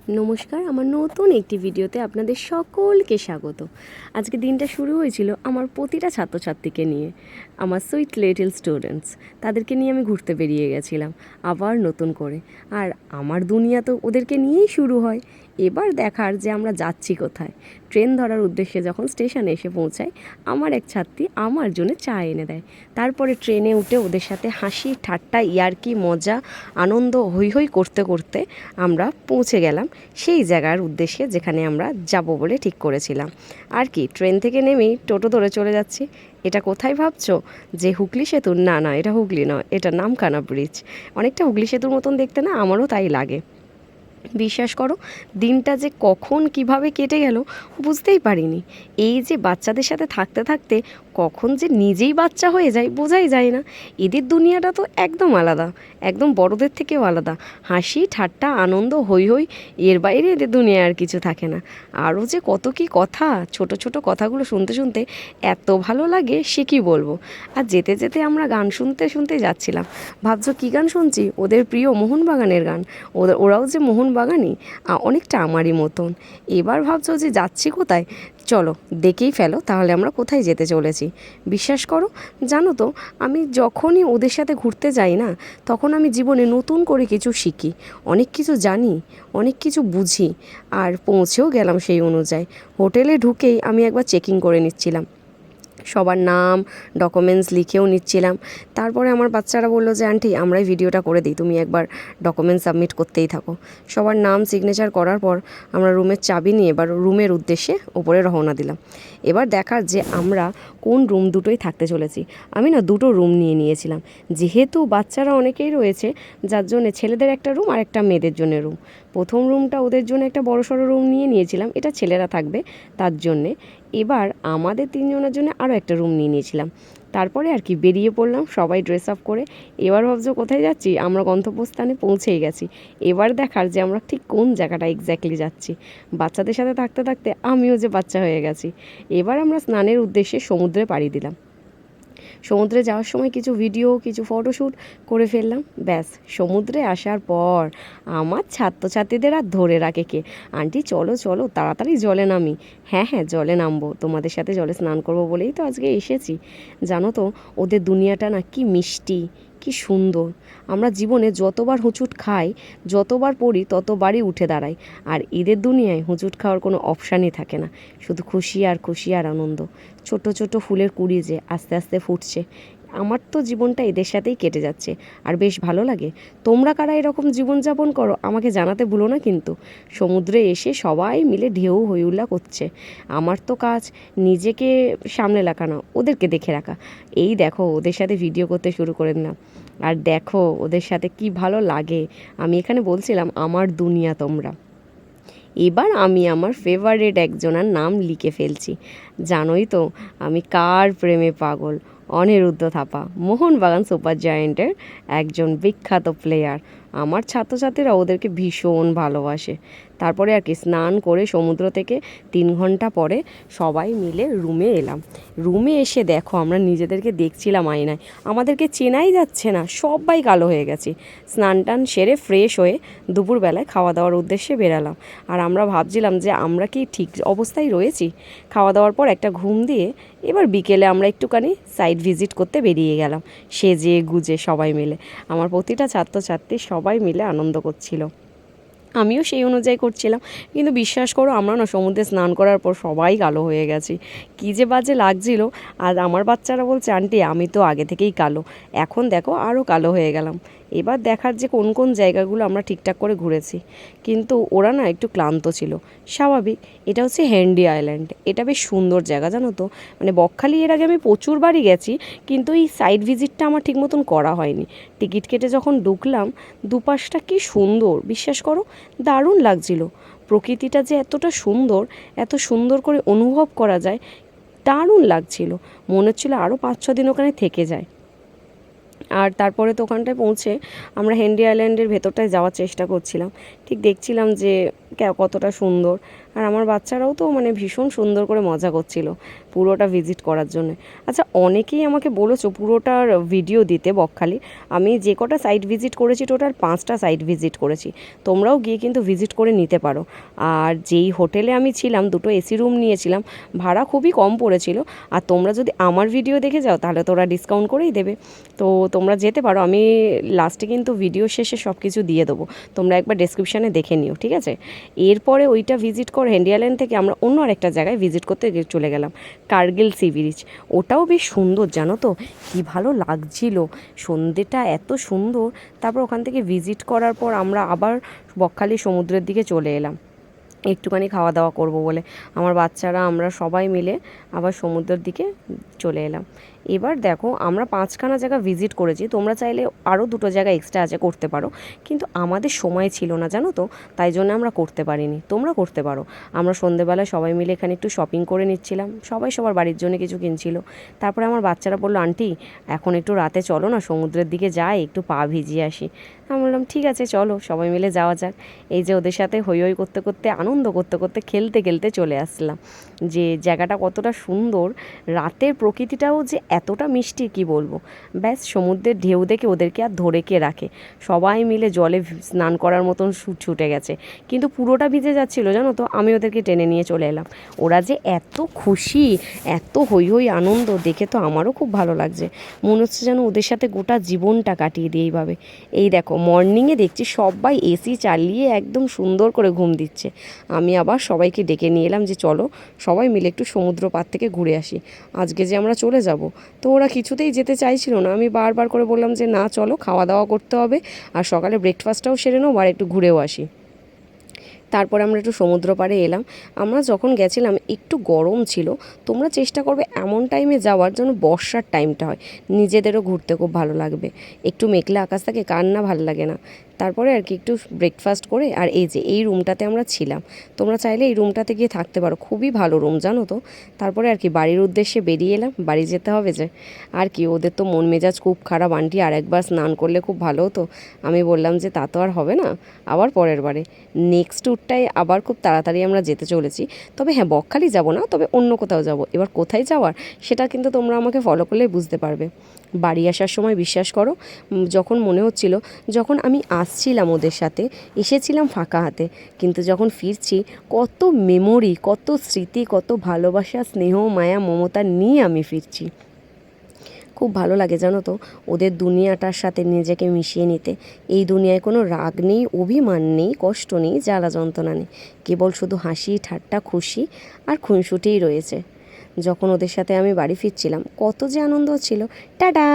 নমস্কার, আমার নতুন একটি ভিডিওতে আপনাদের সকলকে স্বাগত। আজকে দিনটা শুরু হয়েছিল আমার প্রতিটা ছাত্রছাত্রীকে নিয়ে, আমার সুইট লিটল স্টুডেন্টস। তাদেরকে নিয়ে আমি ঘুরতে বেরিয়ে গেছিলাম আবার নতুন করে। আর আমার দুনিয়া তো ওদেরকে নিয়েই শুরু হয়। এবার দেখার যে আমরা যাচ্ছি কোথায়। ট্রেন ধরার উদ্দেশ্যে যখন স্টেশনে এসে পৌঁছাই, আমার এক ছাত্রী আমার জন্য চা এনে দেয়। তারপরে ট্রেনে উঠে ওদের সাথে হাসি ঠাট্টা ইয়ার্কি মজা আনন্দ হৈ হৈ করতে করতে আমরা পৌঁছে গেলাম সেই জায়গার উদ্দেশ্যে যেখানে আমরা যাব বলে ঠিক করেছিলাম। আর কি, ট্রেন থেকে নেমেই টোটো ধরে চলে যাচ্ছি। এটা কোথায় ভাবছো? যে হুগলি সেতু? না না, এটা হুগলি নয়, এটা নামখানা ব্রিজ। অনেকটা হুগলি সেতুর মতন দেখতে না? আমারও তাই লাগে। বিশ্বাস করো, দিনটা যে কখন কিভাবে কেটে গেল বুঝতেই পারিনি। এই যে বাচ্চাদের সাথে থাকতে থাকতে কখন যে নিজেই বাচ্চা হয়ে যায় বোঝাই যায় না। এদের দুনিয়াটা তো একদম আলাদা, একদম বড়দের থেকেও আলাদা। হাসি ঠাট্টা আনন্দ হৈ হৈ, এর বাইরে এদের দুনিয়ায় আর কিছু থাকে না। আরও যে কত কি কথা, ছোট ছোট কথাগুলো শুনতে শুনতে এত ভালো লাগে সে কি বলবো। আর যেতে যেতে আমরা গান শুনতে শুনতে যাচ্ছিলাম। ভাবছো কী গান শুনছি? ওদের প্রিয় মোহনবাগানের গান। ওরাও যে মোহনবাগানই, অনেকটা আমারই মতন। এবার ভাবছো যে যাচ্ছি কোথায়? চলো দেখেই ফেলো তাহলে আমরা কোথায় যেতে চলেছি। বিশ্বাস করো, জানো তো, আমি যখনই ওদের সাথে ঘুরতে যাই না, তখন আমি জীবনে নতুন করে কিছু শিখি, অনেক কিছু জানি, অনেক কিছু বুঝি। আর পৌঁছেও গেলাম সেই অনুযায়ী। হোটেলে ঢুকেই আমি একবার চেকিং করে নিচ্ছিলাম, সবার নাম ডকুমেন্টস লিখেও নিচ্ছিলাম। তারপরে আমার বাচ্চারা বললো যে আন্টি আমরাই ভিডিওটা করে দিই, তুমি একবার ডকুমেন্টস সাবমিট করতেই থাকো। সবার নাম সিগনেচার করার পর আমরা রুমের চাবি নিয়ে এবার রুমের উদ্দেশ্যে ওপরে রওনা দিলাম। এবার দেখার যে আমরা কোন রুম দুটোই থাকতে চলেছি। আমি না দুটো রুম নিয়ে নিয়েছিলাম, যেহেতু বাচ্চারা অনেকেই রয়েছে, যার জন্যে ছেলেদের একটা রুম আর একটা মেয়েদের জন্য রুম। প্রথম রুমটা ওদের জন্য একটা বড়সড় রুম নিয়ে নিয়েছিলাম, এটা ছেলেরা থাকবে তার জন্যে। এবার আমাদের তিনজনের জন্য আরও একটা রুম নিয়ে নিয়েছিলাম। তারপরে আর কি বেরিয়ে পড়লাম সবাই ড্রেস আপ করে। এবার ভাবছো কোথায় যাচ্ছি? আমরা গন্তব্যস্থানে পৌঁছেই গেছি। এবার দেখার যে আমরা ঠিক কোন জায়গাটা এক্স্যাক্টলি যাচ্ছি। বাচ্চাদের সাথে থাকতে থাকতে আমিও যে বাচ্চা হয়ে গেছি। এবার আমরা স্নানের উদ্দেশ্যে সমুদ্রে পাড়ি দিলাম। সমুদ্রে যাওয়ার সময় কিছু ভিডিও কিছু ফটোশ্যুট করে ফেললাম। ব্যাস, সমুদ্রে আসার পর আমার ছাত্রছাত্রীদের আর ধরে রাখে কে? আন্টি চলো চলো তাড়াতাড়ি জলে নামি। হ্যাঁ হ্যাঁ, জলে নামবো, তোমাদের সাথে জলে স্নান করবো বলেই তো আজকে এসেছি। জানো তো, ওদের দুনিয়াটা না কি মিষ্টি, কি সুন্দর। আমরা জীবনে যতবার হুঁচুট খাই, যতবার পড়ি, ততবারই উঠে দাঁড়াই। আর এদের দুনিয়ায় হুঁচুট খাওয়ার কোনো অপশানই থাকে না, শুধু খুশি আর খুশি আর আনন্দ। ছোট ছোট ফুলের কুড়ি যে আস্তে আস্তে ফুটছে। আমার তো জীবনটা এদের সাথেই কেটে যাচ্ছে, আর বেশ ভালো লাগে। তোমরা কারা এরকম জীবনযাপন করো আমাকে জানাতে ভুলো না কিন্তু। সমুদ্রে এসে সবাই মিলে ঢেউ হইহুল্লা করছে। আমার তো কাজ নিজেকে সামলে রাখা না, ওদেরকে দেখে রাখা। এই দেখো ওদের সাথে ভিডিও করতে শুরু করে দিলাম। আর দেখো ওদের সাথে কি ভালো লাগে। আমি এখানে বলছিলাম আমার দুনিয়া তোমরা। এবার আমি আমার ফেভারিট একজনের নাম লিখে ফেলছি। জানোই তো আমি কার প্রেমে পাগল। অনিরুদ্ধ থাপা, মোহনবাগান সুপার জায়েন্টের একজন বিখ্যাত প্লেয়ার। আমার ছাত্রছাত্রীরা ওদেরকে ভীষণ ভালোবাসে। তারপরে আর কি স্নান করে সমুদ্র থেকে 3 ঘন্টা পরে সবাই মিলে রুমে এলাম। রুমে এসে দেখো আমরা নিজেদেরকে দেখছিলাম আয়নায়, আমাদেরকে চেনাই যাচ্ছে না, সবাই কালো হয়ে গেছি। স্নান টান সেরে ফ্রেশ হয়ে দুপুরবেলায় খাওয়া দাওয়ার উদ্দেশ্যে বেরালাম। আর আমরা ভাবছিলাম যে আমরা কি ঠিক অবস্থায় রয়েছি। খাওয়া দাওয়ার পর একটা ঘুম দিয়ে এবার বিকেলে আমরা একটুখানি সাইট ভিজিট করতে বেরিয়ে গেলাম, সেজে গুজে সবাই মিলে। আমার প্রতিটা ছাত্রছাত্রী সবাই মিলে আনন্দ করছিল, আমিও সেই অনুযায়ী করছিলাম। কিন্তু বিশ্বাস করো, আমরা না সমুদ্রে স্নান করার পর সবাই কালো হয়ে গেছি। কী যে বাজে লাগছিল। আর আমার বাচ্চারা বলছে আন্টি আমি তো আগে থেকেই কালো, এখন দেখো আরও কালো হয়ে গেলাম। এবার দেখার যে কোন কোন জায়গাগুলো আমরা ঠিকঠাক করে ঘুরেছি। কিন্তু ওরা না একটু ক্লান্ত ছিল, স্বাভাবিক। এটা হচ্ছে হ্যান্ডি আইল্যান্ড, এটা বেশ সুন্দর জায়গা জানো তো। মানে বকখালি এর আগে আমি প্রচুর বারই গেছি, কিন্তু এই সাইট ভিজিটটা আমার ঠিক মতন করা হয়নি। টিকিট কেটে যখন ঢুকলাম, দুপাশটা কি সুন্দর, বিশ্বাস করো দারুণ লাগছিল। প্রকৃতিটা যে এতটা সুন্দর, এত সুন্দর করে অনুভব করা যায়, দারুণ লাগছিল। মনে হচ্ছিলো আরও 5-6 দিন ওখানে থেকে যায়। আর তারপরে তো ওখানটায় পৌঁছে আমরা হ্যান্ডি আইল্যান্ডের ভেতরটায় যাওয়ার চেষ্টা করছিলাম। ঠিক দেখছিলাম যে কতটা সুন্দর। আর আমার বাচ্চারাও তো মানে ভীষণ সুন্দর করে মজা করছিল। পুরোটা ভিজিট করার জন্য। আচ্ছা, অনেকেই আমাকে বলেছো পুরোটার ভিডিও দিতে বকখালি। আমি যে কটা সাইট ভিজিট করেছি টোটাল 5টা সাইট ভিজিট করেছি, তোমরাও গিয়ে কিন্তু ভিজিট করে নিতে পারো। আর যেই হোটেলে আমি ছিলাম 2টো এসি রুম নিয়েছিলাম, ভাড়া খুবই কম পড়েছিল। আর তোমরা যদি আমার ভিডিও দেখে যাও তাহলে তো ওরা ডিসকাউন্ট করেই দেবে, তো তোমরা যেতে পারো। আমি লাস্টে কিন্তু ভিডিও শেষে সব কিছু দিয়ে দেবো, তোমরা একবার ডেসক্রিপশানে দেখে নিও, ঠিক আছে। এরপরে ওইটা ভিজিট করে হেনরি আইল্যান্ড থেকে আমরা অন্য আরেকটা জায়গায় ভিজিট করতে চলে গেলাম, কার্গিল সি বিচ। ওটাও বেশ সুন্দর, জানো তো, কী ভালো লাগছিল, সন্ধ্যেটা এত সুন্দর। তারপর ওখান থেকে ভিজিট করার পর আমরা আবার বকখালি সমুদ্রের দিকে চলে এলাম একটুখানি খাওয়া দাওয়া করব বলে। আমার বাচ্চারা আমরা সবাই মিলে আবার সমুদ্রের দিকে চলে এলাম। এবার দেখো, আমরা 5খানা জায়গা ভিজিট করেছি, তোমরা চাইলে আরও 2টো জায়গা এক্সট্রা আছে করতে পারো, কিন্তু আমাদের সময় ছিল না জানো তো, তাই জন্য আমরা করতে পারিনি। তোমরা করতে পারো। আমরা সন্ধেবেলায় সবাই মিলে এখানে একটু শপিং করে নিচ্ছিলাম, সবাই সবার বাড়ির জন্য কিছু কিনছিল। তারপরে আমার বাচ্চারা বললো, আন্টি এখন একটু রাতে চলো না সমুদ্রের দিকে যাই, একটু পা ভিজিয়ে আসি। আমি বললাম ঠিক আছে চলো, সবাই মিলে যাওয়া যাক। এই যে ওদের সাথে হই হই করতে করতে, আনন্দ করতে করতে, খেলতে খেলতে চলে আসলাম। যে জায়গাটা কতটা সুন্দর, রাতের প্রকৃতিটাও যে এতটা মিষ্টি কি বলবো। ব্যাস সমুদ্রের ঢেউ দেখে ওদেরকে আর ধরে কে রাখে, সবাই মিলে জলে স্নান করার মতন ছুটে গেছে। কিন্তু পুরোটা ভিজে যাচ্ছিলো জানো তো, আমি ওদেরকে টেনে নিয়ে চলে এলাম। ওরা যে এত খুশি, এত হই হই আনন্দ দেখে তো আমারও খুব ভালো লাগছে। মনে হচ্ছে যেন ওদের সাথে গোটা জীবনটা কাটিয়ে দিই এইভাবে। এই দেখো, মর্নিংয়ে দেখছি সবাই এসি চালিয়ে একদম সুন্দর করে ঘুম দিচ্ছে। আমি আবার সবাইকে ডেকে নিয়ে এলাম যে চলো সবাই মিলে একটু সমুদ্র পাড় থেকে ঘুরে আসি, আজকে যে আমরা চলে যাব। তো ওরা কিছুতেই যেতে চাইছিল না, আমি বারবার করে বললাম যে না চলো, খাওয়া দাওয়া করতে হবে, আর সকালে ব্রেকফাস্টটাও সেরে নেবো, আর একটু ঘুরেও আসি। তারপরে আমরা একটু সমুদ্র পাড়ে এলাম। আমরা যখন গেছিলাম একটু গরম ছিল, তোমরা চেষ্টা করবে এমন টাইমে যাওয়ার জন্য, বর্ষার টাইমটা হয়, নিজেদেরও ঘুরতে খুব ভালো লাগবে। একটু মেঘলা আকাশ থাকে, কার না ভালো লাগে না। তারপরে আর কি একটু ব্রেকফাস্ট করে, আর এই যে এই রুমটাতে আমরা ছিলাম, তোমরা চাইলে এই রুমটাতে গিয়ে থাকতে পারো, খুবই ভালো রুম জানো তো। তারপরে আর কি বাড়ির উদ্দেশ্যে বেরিয়ে এলাম, বাড়ি যেতে হবে যে। আর কি ওদের তো মন মেজাজ খুব খারাপ, আন্টি আর একবার স্নান করলে খুব ভালো হতো। আমি বললাম যে তা তো আর হবে না, আবার পরের বারে। নেক্সট ট্যুরটায় আবার খুব তাড়াতাড়ি আমরা যেতে চলেছি। তবে হ্যাঁ, বকখালি যাব না, তবে অন্য কোথাও যাব। এবার কোথায় যাওয়ার সেটা কিন্তু তোমরা আমাকে ফলো করলে বুঝতে পারবে। বাড়ি আসার সময় বিশ্বাস করো, যখন মনে হচ্ছিল, যখন আমি আসছিলাম ওদের সাথে, এসেছিলাম ফাঁকা হাতে, কিন্তু যখন ফিরছি কত মেমোরি, কত স্মৃতি, কত ভালোবাসা, স্নেহ, মায়া, মমতা নিয়ে আমি ফিরছি। খুব ভালো লাগে জানো তো ওদের দুনিয়াটার সাথে নিজেকে মিশিয়ে নিতে। এই দুনিয়ায় কোনো রাগ নেই, অভিমান নেই, কষ্ট নেই, জ্বালা যন্ত্রণা নেই, কেবল শুধু হাসি, ঠাট্টা, খুশি আর খুনসুটিই রয়েছে। যখন ওদের সাথে আমি বাড়ি ফিরছিলাম কত যে আনন্দ হচ্ছিল। টাটা।